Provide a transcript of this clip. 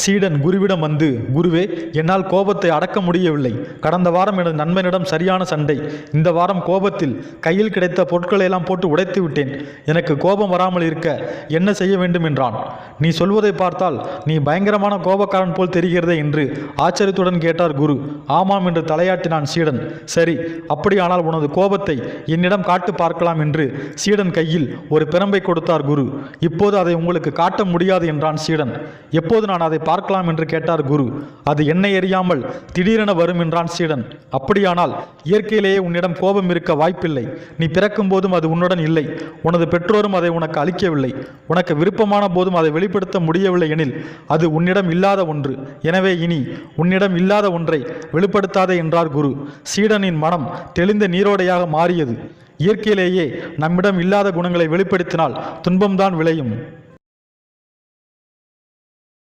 சீடன் குருவிடம் வந்து, குருவே, என்னால் கோபத்தை அடக்க முடியவில்லை. கடந்த வாரம் எனது நண்பனிடம் சரியான சண்டை. இந்த வாரம் கோபத்தில் கையில் கிடைத்த பொருட்களை எல்லாம் போட்டு உடைத்து விட்டேன். எனக்கு கோபம் வராமல் இருக்க என்ன செய்ய வேண்டும் என்றான். நீ சொல்வதை பார்த்தால் நீ பயங்கரமான கோபக்காரன் போல் தெரிகிறதே என்று ஆச்சரியத்துடன் கேட்டார் குரு. ஆமாம் என்று தலையாட்டினான் சீடன். சரி, அப்படியானால் உனது கோபத்தை என்னிடம் காட்டு பார்க்கலாம் என்று சீடன் கையில் ஒரு பிரம்பை கொடுத்தார் குரு. இப்போது அதை உங்களுக்கு காட்ட முடியாது என்றான் சீடன். எப்போது நான் அதை பார்க்கலாம் என்று கேட்டார் குரு. அது என்னை எறியாமல் திடீரென வரும் என்றான் சீடன். அப்படியானால் இயற்கையிலேயே உன்னிடம் கோபம் இருக்க வாய்ப்பில்லை. நீ பிறக்கும் போதும் அது உன்னுடன் இல்லை. உனது பெற்றோரும் அதை உனக்கு அளிக்கவில்லை. உனக்கு விருப்பமான போதும் அதை வெளிப்படுத்த முடியவில்லை எனில் அது உன்னிடம் இல்லாத ஒன்று. எனவே இனி உன்னிடம் இல்லாத ஒன்றை வெளிப்படுத்தாதே என்றார் குரு. சீடனின் மனம் தெளிந்த நீரோடையாக மாறியது. இயற்கையிலேயே நம்மிடம் இல்லாத குணங்களை வெளிப்படுத்தினால் துன்பம்தான் விளையும்.